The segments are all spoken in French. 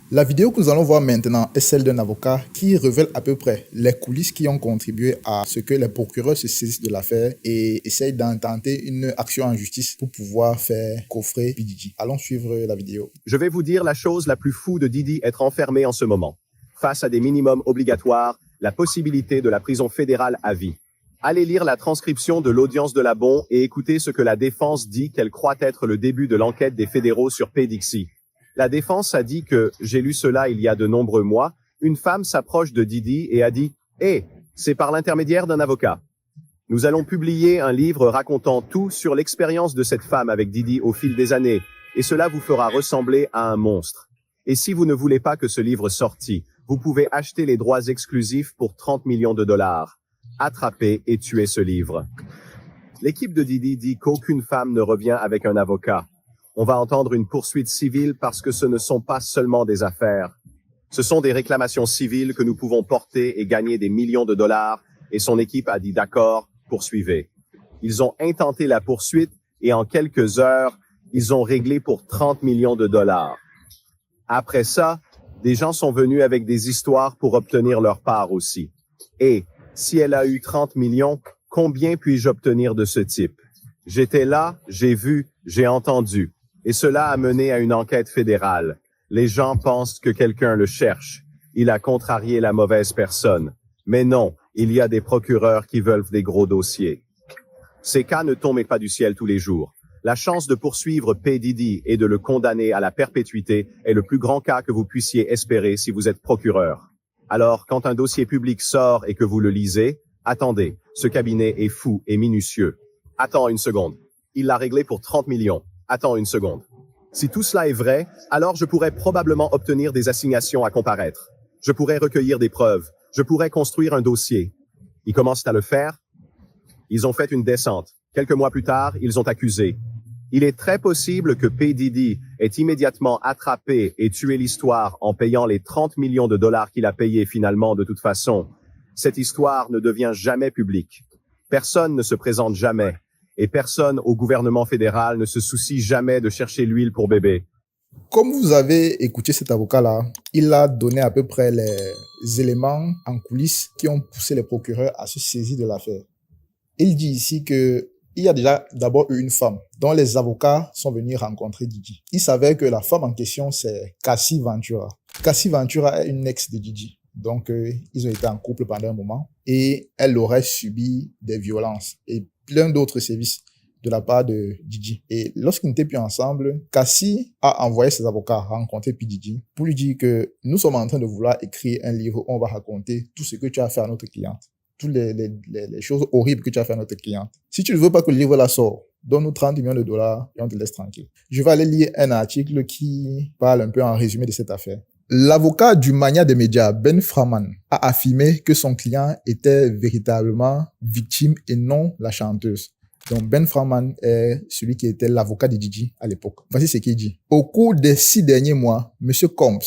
La vidéo que nous allons voir maintenant est celle d'un avocat qui révèle à peu près les coulisses qui ont contribué à ce que les procureurs se saisissent de l'affaire et essayent d'intenter une action en justice pour pouvoir faire coffrer P. Diddy. Allons suivre la vidéo. Je vais vous dire la chose la plus fou de Diddy être enfermé en ce moment. Face à des minimums obligatoires, la possibilité de la prison fédérale à vie. Allez lire la transcription de l'audience de la BON et écoutez ce que la défense dit qu'elle croit être le début de l'enquête des fédéraux sur P. Dixie. La défense a dit que, j'ai lu cela il y a de nombreux mois, une femme s'approche de Diddy et a dit « Eh, c'est par l'intermédiaire d'un avocat ». Nous allons publier un livre racontant tout sur l'expérience de cette femme avec Diddy au fil des années, et cela vous fera ressembler à un monstre. Et si vous ne voulez pas que ce livre sorte, vous pouvez acheter les droits exclusifs pour 30 millions de dollars. Attrapez et tuez ce livre. L'équipe de Diddy dit qu'aucune femme ne revient avec un avocat. On va entendre une poursuite civile parce que ce ne sont pas seulement des affaires. Ce sont des réclamations civiles que nous pouvons porter et gagner des millions de dollars, et son équipe a dit d'accord, poursuivez. Ils ont intenté la poursuite et en quelques heures, ils ont réglé pour 30 millions de dollars. Après ça, des gens sont venus avec des histoires pour obtenir leur part aussi. Et, si elle a eu 30 millions, combien puis-je obtenir de ce type? J'étais là, j'ai vu, j'ai entendu. Et cela a mené à une enquête fédérale. Les gens pensent que quelqu'un le cherche. Il a contrarié la mauvaise personne. Mais non, il y a des procureurs qui veulent des gros dossiers. Ces cas ne tombent pas du ciel tous les jours. La chance de poursuivre P. Diddy et de le condamner à la perpétuité est le plus grand cas que vous puissiez espérer si vous êtes procureur. Alors, quand un dossier public sort et que vous le lisez, attendez, ce cabinet est fou et minutieux. Attends une seconde. Il l'a réglé pour 30 millions. Attends une seconde. Si tout cela est vrai, alors je pourrais probablement obtenir des assignations à comparaître. Je pourrais recueillir des preuves. Je pourrais construire un dossier. Ils commencent à le faire. Ils ont fait une descente. Quelques mois plus tard, ils ont accusé. Il est très possible que P. Diddy ait immédiatement attrapé et tué l'histoire en payant les 30 millions de dollars qu'il a payés finalement de toute façon. Cette histoire ne devient jamais publique. Personne ne se présente jamais. Et personne au gouvernement fédéral ne se soucie jamais de chercher l'huile pour bébé. Comme vous avez écouté cet avocat-là, il a donné à peu près les éléments en coulisses qui ont poussé les procureurs à se saisir de l'affaire. Il dit ici que il y a déjà d'abord eu une femme dont les avocats sont venus rencontrer Diddy. Il savait que la femme en question, c'est Cassie Ventura. Cassie Ventura est une ex de Diddy. Donc, ils ont été en couple pendant un moment et elle aurait subi des violences et plein d'autres services de la part de Diddy. Et lorsqu'ils n'étaient plus ensemble, Cassie a envoyé ses avocats rencontrer P. Diddy pour lui dire que nous sommes en train de vouloir écrire un livre où on va raconter tout ce que tu as fait à notre cliente. Toutes les choses horribles que tu as fait à notre cliente. Si tu ne veux pas que le livre la sorte, donne-nous 30 millions de dollars et on te laisse tranquille. Je vais aller lire un article qui parle un peu en résumé de cette affaire. L'avocat du mania des médias, Ben Framan, a affirmé que son client était véritablement victime et non la chanteuse. Donc Ben Framan est celui qui était l'avocat de Diddy à l'époque. Voici ce qu'il dit. Au cours des 6 derniers mois, Monsieur Combs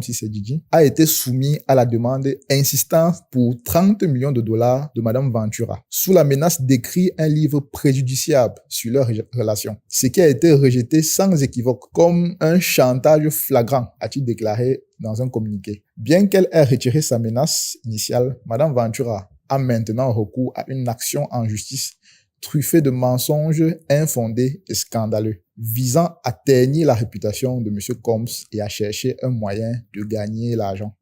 si c'est Diddy, a été soumis à la demande insistant pour 30 millions de dollars de Madame Ventura, sous la menace d'écrire un livre préjudiciable sur leur relation. Ce qui a été rejeté sans équivoque comme un chantage flagrant, a-t-il déclaré dans un communiqué. Bien qu'elle ait retiré sa menace initiale, Madame Ventura a maintenant recours à une action en justice truffé de mensonges infondés et scandaleux, visant à ternir la réputation de M. Combs et à chercher un moyen de gagner l'argent.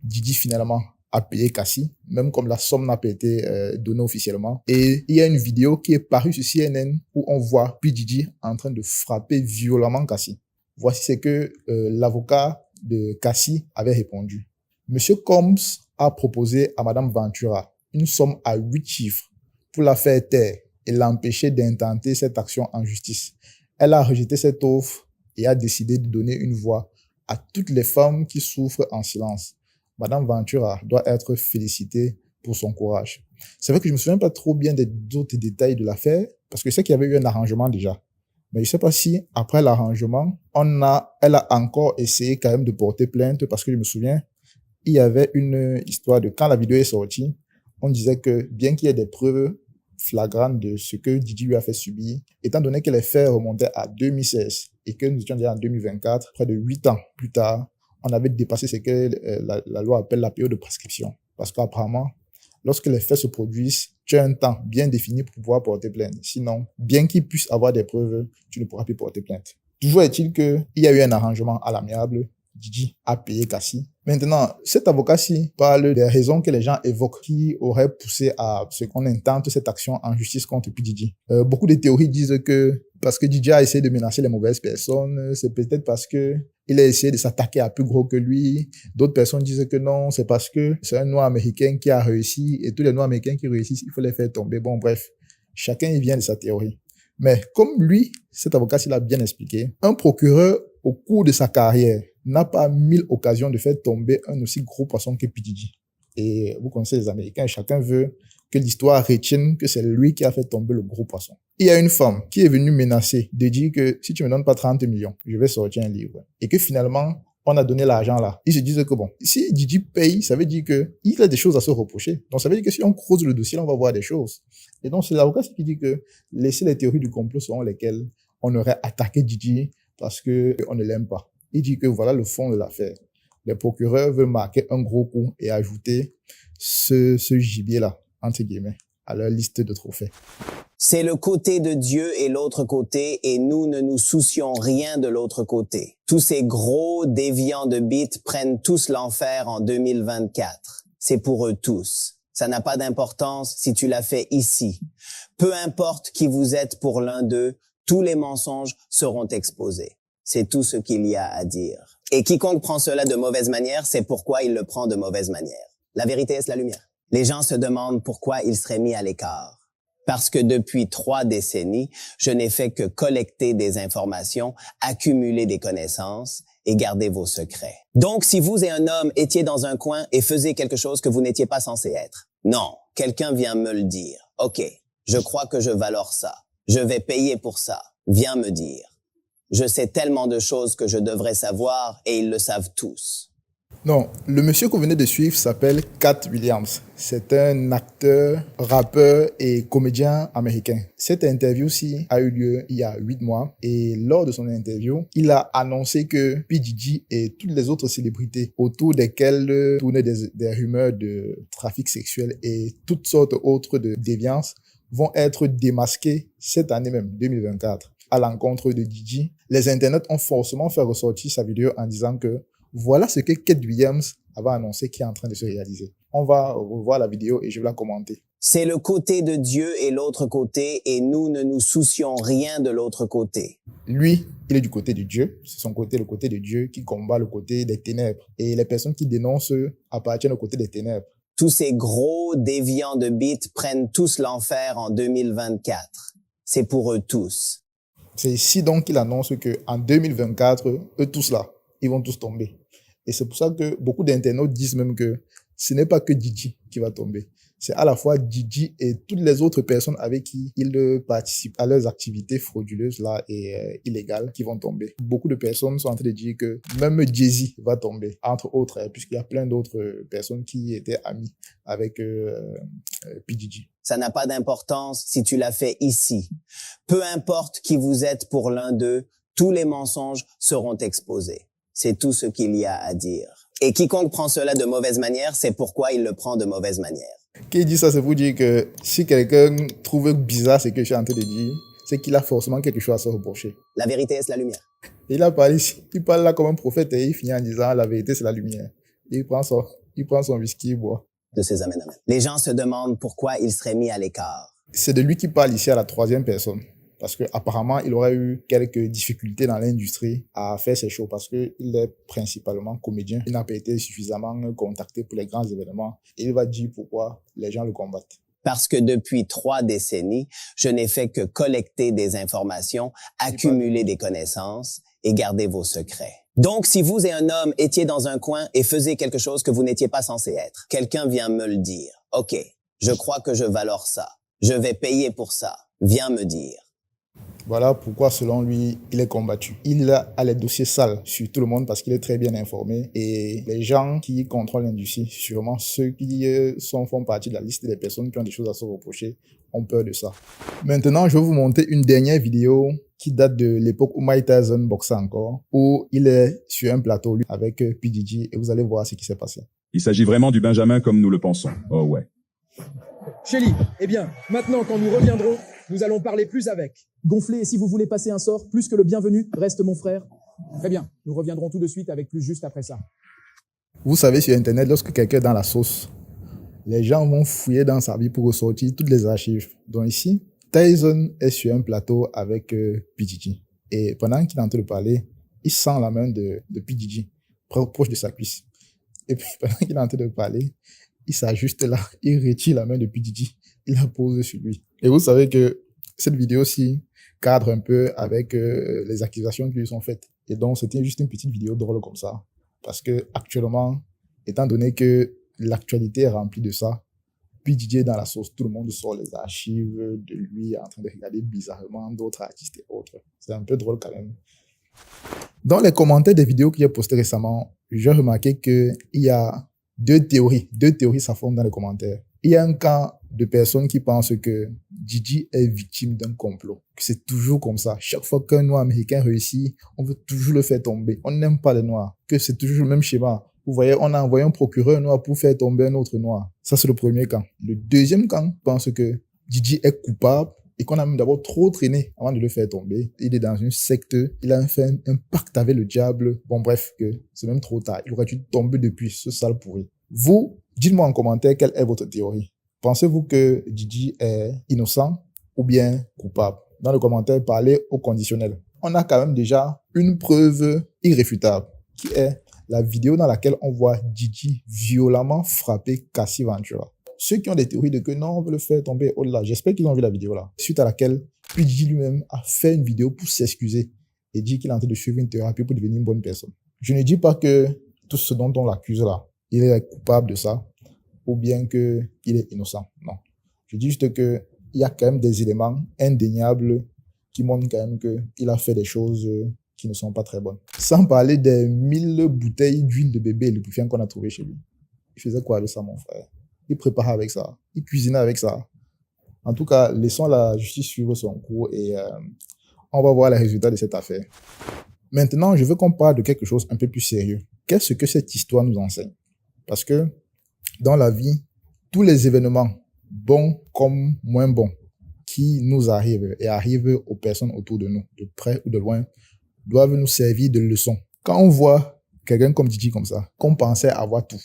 Diddy finalement a payé Cassie, même comme la somme n'a pas été donnée officiellement. Et il y a une vidéo qui est parue sur CNN où on voit P. Diddy en train de frapper violemment Cassie. Voici ce que l'avocat de Cassie avait répondu. M. Combs a proposé à Mme Ventura une somme à 8 chiffres pour la faire taire et l'empêcher d'intenter cette action en justice. Elle a rejeté cette offre et a décidé de donner une voix à toutes les femmes qui souffrent en silence. Madame Ventura doit être félicitée pour son courage. C'est vrai que je me souviens pas trop bien des autres détails de l'affaire, parce que je sais qu'il y avait eu un arrangement déjà. Mais je sais pas si, après l'arrangement, elle a encore essayé quand même de porter plainte, parce que je me souviens, il y avait une histoire de quand la vidéo est sortie, on disait que bien qu'il y ait des preuves flagrante de ce que Diddy lui a fait subir, étant donné que les faits remontaient à 2016 et que nous étions déjà en 2024, près de 8 ans plus tard, on avait dépassé ce que la loi appelle la période de prescription. Parce qu'apparemment, lorsque les faits se produisent, tu as un temps bien défini pour pouvoir porter plainte. Sinon, bien qu'il puisse avoir des preuves, tu ne pourras plus porter plainte. Toujours est-il qu'il y a eu un arrangement à l'amiable. Didi a payé Cassie. Maintenant, cet avocat-ci parle des raisons que les gens évoquent qui auraient poussé à ce qu'on intente cette action en justice contre P. Diddy. Beaucoup de théories disent que parce que Diddy a essayé de menacer les mauvaises personnes, c'est peut-être parce que il a essayé de s'attaquer à plus gros que lui. D'autres personnes disent que non, c'est parce que c'est un noir américain qui a réussi et tous les noirs américains qui réussissent, il faut les faire tomber. Bon, bref, chacun il vient de sa théorie. Mais comme lui, cet avocat-ci l'a bien expliqué, un procureur au cours de sa carrière n'a pas mille occasions de faire tomber un aussi gros poisson que P. Diddy. Et vous connaissez les Américains, chacun veut que l'histoire retienne que c'est lui qui a fait tomber le gros poisson. Il y a une femme qui est venue menacer de dire que si tu me donnes pas 30 millions, je vais sortir un livre. Et que finalement, on a donné l'argent là. Ils se disent que bon, si Diddy paye, ça veut dire que il a des choses à se reprocher. Donc ça veut dire que si on creuse le dossier, là, on va voir des choses. Et donc c'est l'avocat qui dit que laisser les théories du complot selon lesquelles on aurait attaqué Diddy parce que on ne l'aime pas. Il dit que voilà le fond de l'affaire. Les procureurs veulent marquer un gros coup et ajouter ce gibier-là, entre guillemets, à leur liste de trophées. C'est le côté de Dieu et l'autre côté, et nous ne nous soucions rien de l'autre côté. Tous ces gros déviants de bits prennent tous l'enfer en 2024. C'est pour eux tous. Ça n'a pas d'importance si tu l'as fait ici. Peu importe qui vous êtes pour l'un d'eux, tous les mensonges seront exposés. C'est tout ce qu'il y a à dire. Et quiconque prend cela de mauvaise manière, c'est pourquoi il le prend de mauvaise manière. La vérité est la lumière. Les gens se demandent pourquoi il serait mis à l'écart. Parce que depuis 3 décennies, je n'ai fait que collecter des informations, accumuler des connaissances et garder vos secrets. Donc, si vous et un homme étiez dans un coin et faisiez quelque chose que vous n'étiez pas censé être, non, quelqu'un vient me le dire. OK, je crois que je valore ça. Je vais payer pour ça. Viens me dire. Je sais tellement de choses que je devrais savoir et ils le savent tous. Non, le monsieur que vous venez de suivre s'appelle Cat Williams. C'est un acteur, rappeur et comédien américain. Cette interview-ci a eu lieu il y a 8 mois et lors de son interview, il a annoncé que P. Diddy et toutes les autres célébrités autour desquelles tournaient des rumeurs de trafic sexuel et toutes sortes autres de déviances vont être démasquées cette année même, 2024. À l'encontre de Diddy, les internautes ont forcément fait ressortir sa vidéo en disant que voilà ce que Cat Williams avait annoncé qui est en train de se réaliser. On va revoir la vidéo et je vais la commenter. C'est le côté de Dieu et l'autre côté, et nous ne nous soucions rien de l'autre côté. Lui, il est du côté de Dieu. C'est son côté, le côté de Dieu, qui combat le côté des ténèbres. Et les personnes qui dénoncent appartiennent au côté des ténèbres. Tous ces gros déviants de bits prennent tous l'enfer en 2024. C'est pour eux tous. C'est ici donc qu'il annonce qu'en 2024, eux tous là, ils vont tous tomber. Et c'est pour ça que beaucoup d'internautes disent même que ce n'est pas que Diddy qui va tomber. C'est à la fois Diddy et toutes les autres personnes avec qui il participe à leurs activités frauduleuses là et illégales qui vont tomber. Beaucoup de personnes sont en train de dire que même Jay-Z va tomber, entre autres, puisqu'il y a plein d'autres personnes qui étaient amies avec P. Diddy. Ça n'a pas d'importance si tu l'as fait ici. Peu importe qui vous êtes pour l'un d'eux, tous les mensonges seront exposés. C'est tout ce qu'il y a à dire. Et quiconque prend cela de mauvaise manière, c'est pourquoi il le prend de mauvaise manière. Qui dit ça, c'est pour dire que si quelqu'un trouve bizarre ce que je suis en train de dire, c'est qu'il a forcément quelque chose à se reprocher. La vérité est la lumière. Il a parlé, il parle là comme un prophète et il finit en disant la vérité c'est la lumière. Il prend son whisky, il boit. De ces amen. Les gens se demandent pourquoi il serait mis à l'écart. C'est de lui qui parle ici à la 3e personne. Parce que apparemment, il aurait eu quelques difficultés dans l'industrie à faire ses shows parce que il est principalement comédien. Il n'a pas été suffisamment contacté pour les grands événements. Et il va dire pourquoi les gens le combattent. Parce que depuis 3 décennies, je n'ai fait que collecter des informations, accumuler des connaissances et garder vos secrets. Donc, si vous et un homme étiez dans un coin et faisiez quelque chose que vous n'étiez pas censé être, quelqu'un vient me le dire. OK, je crois que je valore ça. Je vais payer pour ça. Viens me dire. Voilà pourquoi, selon lui, il est combattu. Il a les dossiers sales sur tout le monde parce qu'il est très bien informé. Et les gens qui contrôlent l'industrie, sûrement ceux qui font partie de la liste des personnes qui ont des choses à se reprocher, ont peur de ça. Maintenant, je vais vous montrer une dernière vidéo qui date de l'époque où Mike Tyson boxait encore, où il est sur un plateau lui, avec P. Diddy, et vous allez voir ce qui s'est passé. Il s'agit vraiment du Benjamin comme nous le pensons. Oh ouais. Shelly, eh bien, maintenant quand nous reviendrons, nous allons parler plus avec. Gonflé, et si vous voulez passer un sort, plus que le bienvenu, reste mon frère. Très bien, nous reviendrons tout de suite avec plus juste après ça. Vous savez, sur Internet, lorsque quelqu'un est dans la sauce, les gens vont fouiller dans sa vie pour ressortir toutes les archives. Donc ici, Tyson est sur un plateau avec P. Diddy. Et pendant qu'il est en train de parler, il sent la main de P. Diddy proche de sa cuisse. Et puis, pendant qu'il est en train de parler, il s'ajuste là, il retire la main de P. Diddy, il la pose sur lui. Et vous savez que cette vidéo-ci cadre un peu avec les accusations qui lui sont faites. Et donc, c'était juste une petite vidéo drôle comme ça. Parce que actuellement, étant donné que l'actualité est remplie de ça, P. Diddy est dans la sauce, tout le monde sort les archives de lui en train de regarder bizarrement d'autres artistes et autres. C'est un peu drôle quand même. Dans les commentaires des vidéos que j'ai postées récemment, j'ai remarqué qu'il y a deux théories s'affrontent dans les commentaires. Il y a un camp de personnes qui pensent que Diddy est victime d'un complot. Que c'est toujours comme ça. Chaque fois qu'un noir américain réussit, on veut toujours le faire tomber. On n'aime pas les noirs. Que c'est toujours le même schéma. Vous voyez, on a envoyé un procureur noir pour faire tomber un autre noir. Ça, c'est le premier camp. Le deuxième camp pense que Diddy est coupable et qu'on a même d'abord trop traîné avant de le faire tomber. Il est dans une secte, il a fait un pacte avec le diable. Bon, bref, que c'est même trop tard. Il aurait dû tomber depuis ce sale pourri. Vous, dites-moi en commentaire quelle est votre théorie. Pensez-vous que Diddy est innocent ou bien coupable? Dans le commentaire, parlez au conditionnel. On a quand même déjà une preuve irréfutable qui est la vidéo dans laquelle on voit Diddy violemment frapper Cassie Ventura. Ceux qui ont des théories de que non, on veut le faire tomber au-delà, j'espère qu'ils ont vu la vidéo là. Suite à laquelle, P. Diddy lui-même a fait une vidéo pour s'excuser et dit qu'il est en train de suivre une thérapie pour devenir une bonne personne. Je ne dis pas que tout ce dont on l'accuse là, il est coupable de ça ou bien qu'il est innocent. Non. Je dis juste qu'il y a quand même des éléments indéniables qui montrent quand même qu'il a fait des choses qui ne sont pas très bonnes. Sans parler des 1000 bouteilles d'huile de bébé lubrifiant qu'on a trouvé chez lui. Il faisait quoi avec ça, mon frère? Il préparait avec ça. Il cuisinait avec ça. En tout cas, laissons la justice suivre son cours et on va voir les résultats de cette affaire. Maintenant, je veux qu'on parle de quelque chose un peu plus sérieux. Qu'est-ce que cette histoire nous enseigne? Parce que dans la vie, tous les événements, bons comme moins bons, qui nous arrivent et arrivent aux personnes autour de nous, de près ou de loin, doivent nous servir de leçon. Quand on voit quelqu'un comme Diddy comme ça, qu'on pensait avoir tout,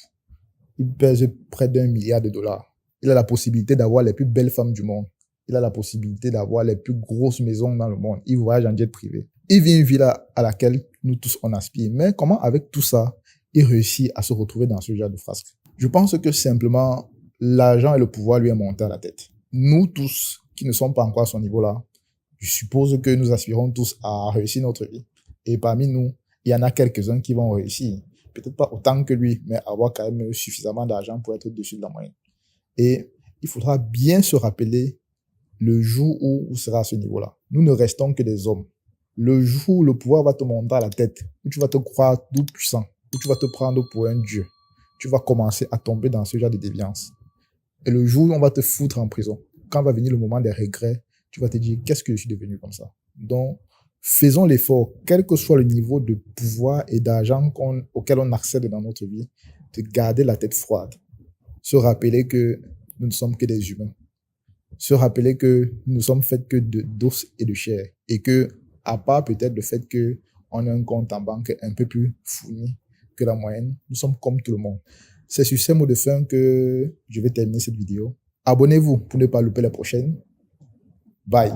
il pèse près d'1 milliard de dollars. Il a la possibilité d'avoir les plus belles femmes du monde. Il a la possibilité d'avoir les plus grosses maisons dans le monde. Il voyage en jet privé. Il vit une vie à laquelle nous tous on aspire. Mais comment avec tout ça, il réussit à se retrouver dans ce genre de frasque? Je pense que simplement, l'argent et le pouvoir lui est monté à la tête. Nous tous, qui ne sommes pas encore à son niveau-là, je suppose que nous aspirons tous à réussir notre vie. Et parmi nous, il y en a quelques-uns qui vont réussir. Peut-être pas autant que lui, mais avoir quand même suffisamment d'argent pour être au-dessus de la moyenne. Et il faudra bien se rappeler le jour où vous serez à ce niveau-là. Nous ne restons que des hommes. Le jour où le pouvoir va te monter à la tête, où tu vas te croire tout puissant, où tu vas te prendre pour un dieu, tu vas commencer à tomber dans ce genre de déviance. Et le jour où on va te foutre en prison, quand va venir le moment des regrets, tu vas te dire, qu'est-ce que je suis devenu comme ça? Donc, faisons l'effort, quel que soit le niveau de pouvoir et d'argent auquel on accède dans notre vie, de garder la tête froide. Se rappeler que nous ne sommes que des humains. Se rappeler que nous ne sommes faits que d'os et de chair. Et que, à part peut-être le fait qu'on a un compte en banque un peu plus fourni que la moyenne, nous sommes comme tout le monde. C'est sur ces mots de fin que je vais terminer cette vidéo. Abonnez-vous pour ne pas louper la prochaine. Bye.